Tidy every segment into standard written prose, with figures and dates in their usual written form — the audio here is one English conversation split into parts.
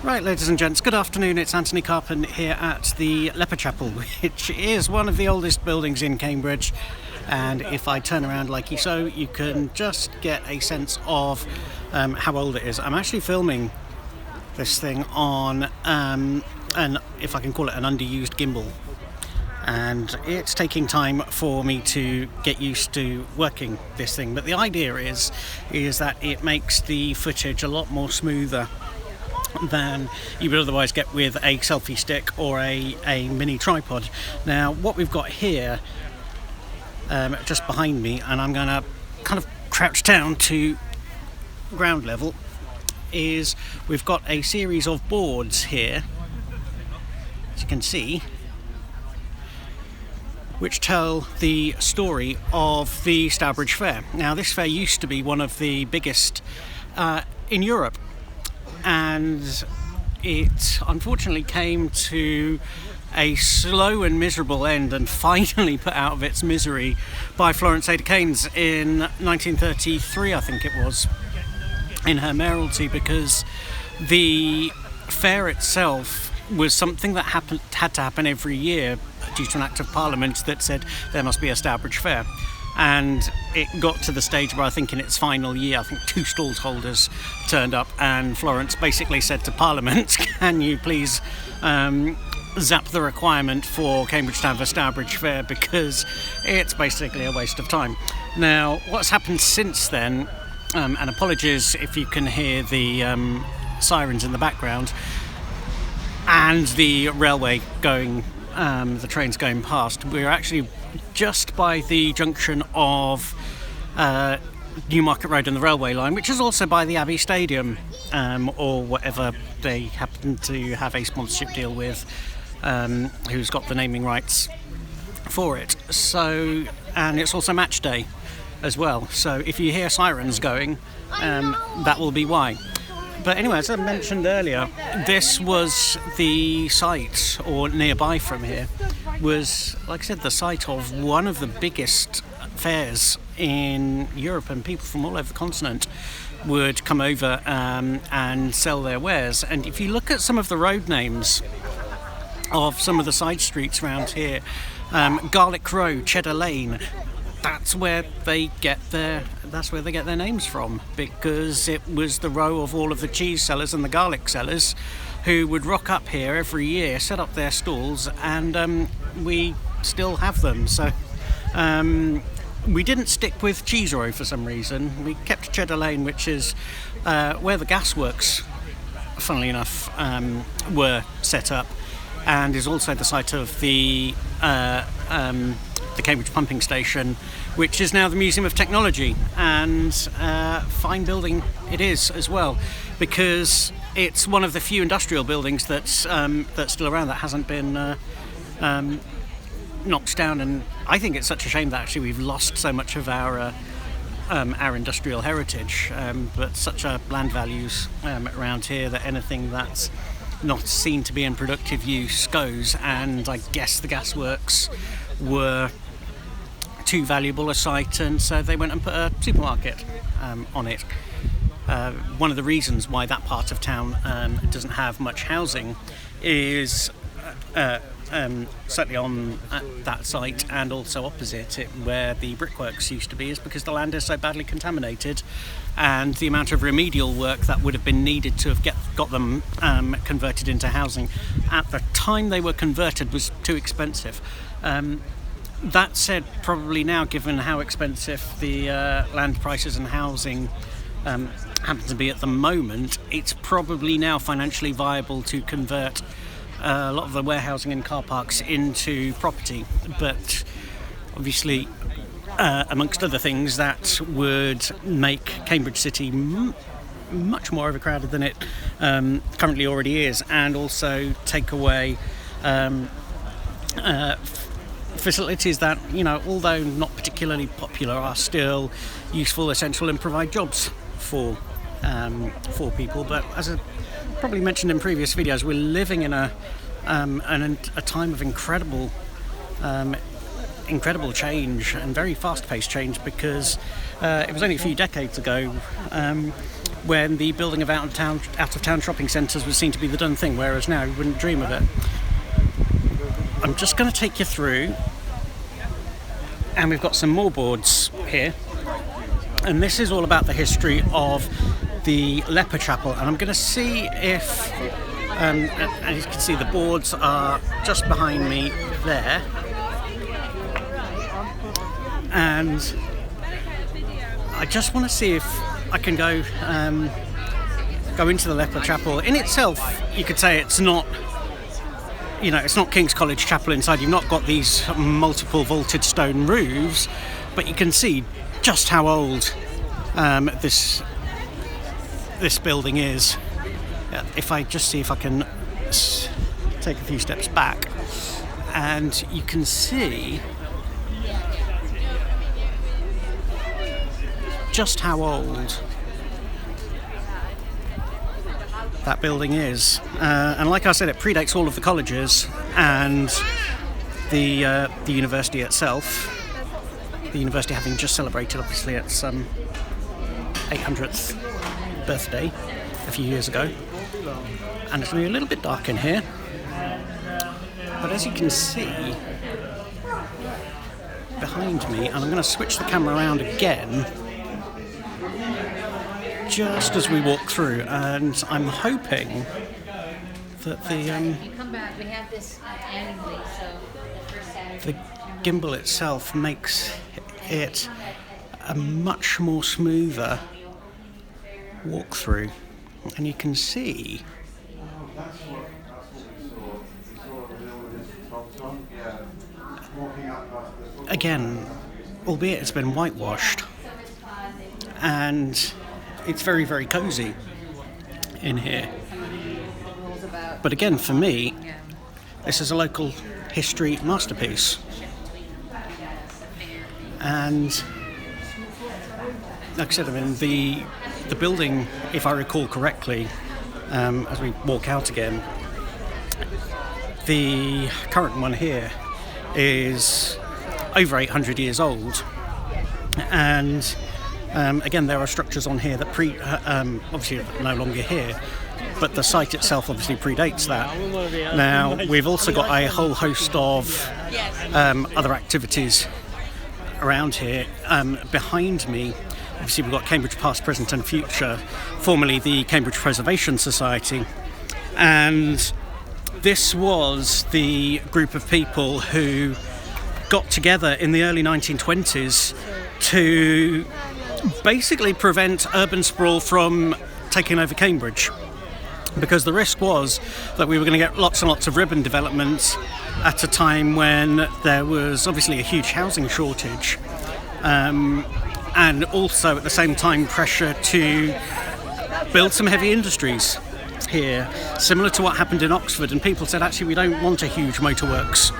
Right, ladies and gents, good afternoon. It's Antony Carpen here at the Leper Chapel, which is one of the oldest buildings in Cambridge. And if I turn around like so, you can just get a sense of how old it is. I'm actually filming this thing on, if I can call it, an underused gimbal. And it's taking time for me to get used to working this thing. But the idea is that it makes the footage a lot more smoother than you would otherwise get with a selfie stick or a mini tripod. Now, what we've got here, just behind me, and I'm going to kind of crouch down to ground level, is we've got a series of boards here, as you can see, which tell the story of the Stourbridge Fair. Now, this fair used to be one of the biggest in Europe, and it unfortunately came to a slow and miserable end and finally put out of its misery by Florence Ada Keynes in 1933, I think it was, in her mayoralty, because the fair itself was something that had to happen every year due to an act of Parliament that said there must be a Stourbridge Fair. And it got to the stage where I think in its final year, I think 2 stalls holders turned up, and Florence basically said to Parliament, can you please zap the requirement for Cambridge to have a Stourbridge Fair, because it's basically a waste of time. Now, what's happened since then, and apologies if you can hear the sirens in the background, and the railway going, the trains going past. We're actually just by the junction of Newmarket Road and the railway line, which is also by the Abbey Stadium, or whatever they happen to have a sponsorship deal with, who's got the naming rights for it. So, and it's also match day as well. So if you hear sirens going, that will be why. But anyway, as I mentioned earlier, this was the site, or nearby from here, was, like I said, the site of one of the biggest fairs in Europe, and people from all over the continent would come over and sell their wares. And if you look at some of the road names of some of the side streets around here, Garlic Road, Cheddar Lane, that's where they get their names from, because it was the row of all of the cheese sellers and the garlic sellers who would rock up here every year, set up their stalls, and we still have them. So we didn't stick with Cheese Row for some reason. We kept Cheddar Lane, which is where the gasworks, funnily enough, were set up, and is also the site of the Cambridge pumping station, which is now the Museum of Technology, and fine building it is as well, because it's one of the few industrial buildings that's still around that hasn't been knocked down. And I think it's such a shame that actually we've lost so much of our industrial heritage, but such are land values around here that anything that's not seen to be in productive use goes. And I guess the gasworks were too valuable a site, and so they went and put a supermarket on it. One of the reasons why that part of town doesn't have much housing is certainly on that site, and also opposite it where the brickworks used to be, is because the land is so badly contaminated, and the amount of remedial work that would have been needed to have got them converted into housing at the time they were converted was too expensive. That said, probably now, given how expensive the land prices and housing happen to be at the moment, it's probably now financially viable to convert a lot of the warehousing and car parks into property. But obviously, amongst other things, that would make Cambridge City much more overcrowded than it currently already is, and also take away facilities that, although not particularly popular, are still useful, essential, and provide jobs for people. But as I probably mentioned in previous videos, we're living in a time of incredible change, and very fast-paced change, because it was only a few decades ago when the building of out-of-town shopping centres was seen to be the done thing, whereas now you wouldn't dream of it. I'm just going to take you through, and we've got some more boards here, and this is all about the history of the Leper Chapel, and I'm going to see if, as you can see, the boards are just behind me there, and I just want to see if I can go into the Leper Chapel. In itself, you could say it's not, it's not King's College Chapel inside. You've not got these multiple vaulted stone roofs, but you can see just how old this building is. If I just see if I can take a few steps back, and you can see just how old that building is, and like I said, it predates all of the colleges and the university itself. The university having just celebrated, obviously, its 800th birthday a few years ago, and it's going to be a little bit dark in here, but as you can see behind me, and I'm going to switch the camera around again just as we walk through, and I'm hoping that the gimbal itself makes it a much more smoother walk through, and you can see again, albeit it's been whitewashed, and it's very, very cosy in here. But again, for me, this is a local history masterpiece. And like I said, the building, if I recall correctly, as we walk out again, the current one here is over 800 years old, and again, there are structures on here that obviously are no longer here, but the site itself obviously predates that. Now, we've also got a whole host of other activities around here. Behind me, obviously, we've got Cambridge Past, Present and Future, formerly the Cambridge Preservation Society, and this was the group of people who got together in the early 1920s to basically prevent urban sprawl from taking over Cambridge, because the risk was that we were going to get lots and lots of urban development at a time when there was obviously a huge housing shortage, and also at the same time pressure to build some heavy industries here, similar to what happened in Oxford, and people said, actually, we don't want a huge motorworks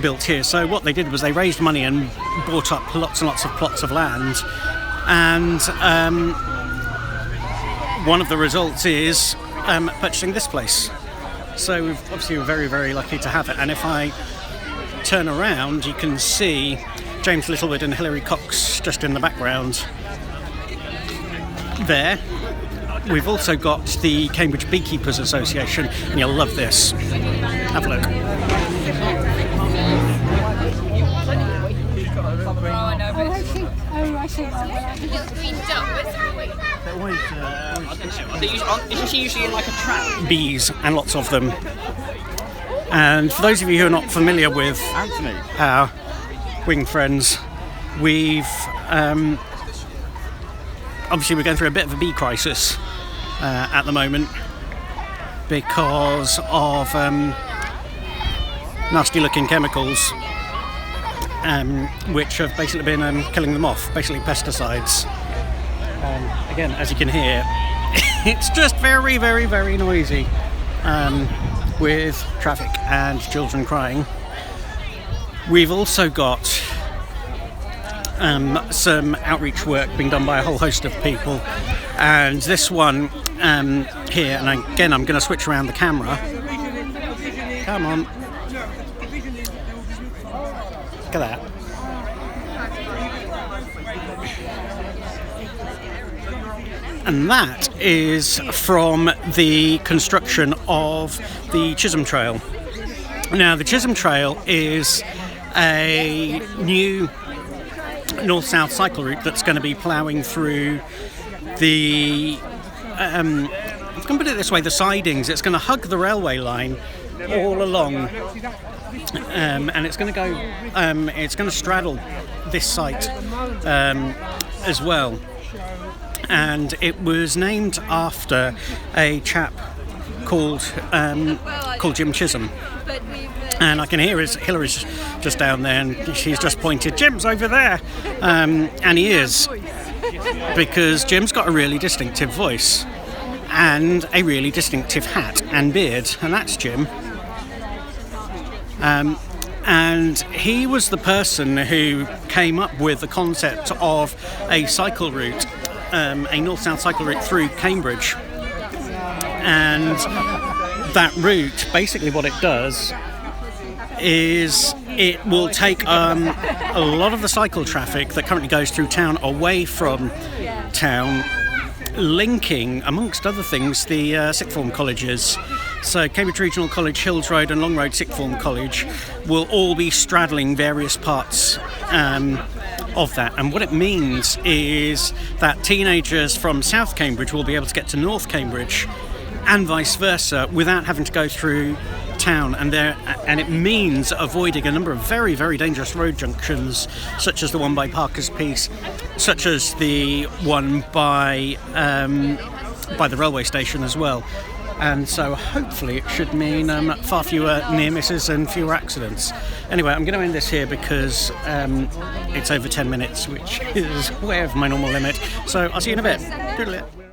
built here. So what they did was they raised money and bought up lots and lots of plots of land, and one of the results is purchasing this place. So we're very, very lucky to have it. And if I turn around, you can see James Littlewood and Hilary Cox just in the background there. We've also got the Cambridge Beekeepers Association, and you'll love this. Have a look. Isn't she usually in like a trap? Bees, and lots of them. And for those of you who are not familiar with Antony, our wing friends, we've obviously we're going through a bit of a bee crisis at the moment because of nasty looking chemicals which have basically been killing them off, basically pesticides. Again, as you can hear, it's just very, very, very noisy with traffic and children crying. We've also got some outreach work being done by a whole host of people, and this one here, and again I'm going to switch around the camera. Come on. Look at that. and that is from the construction of the Chisholm Trail. Now, the Chisholm Trail is a new north-south cycle route that's going to be ploughing through the, I'm going to put it this way, the sidings. It's going to hug the railway line all along, and it's going to go, it's going to straddle this site as well. And it was named after a chap called Jim Chisholm. And I can hear Hillary's just down there, and she's just pointed, Jim's over there. And he is, because Jim's got a really distinctive voice and a really distinctive hat and beard, and that's Jim. And he was the person who came up with the concept of a cycle route, a north-south cycle route through Cambridge. And that route, basically what it does is it will take a lot of the cycle traffic that currently goes through town away from town, linking, amongst other things, the sixth form colleges. So Cambridge Regional College, Hills Road and Long Road Sixth Form College will all be straddling various parts of that. And what it means is that teenagers from South Cambridge will be able to get to North Cambridge and vice versa without having to go through town, and it means avoiding a number of very, very dangerous road junctions, such as the one by Parker's Piece, such as the one by the railway station as well. And so hopefully it should mean far fewer near misses and fewer accidents. Anyway, I'm going to end this here because it's over 10 minutes, which is way over my normal limit. So I'll see you in a bit. Doodle it.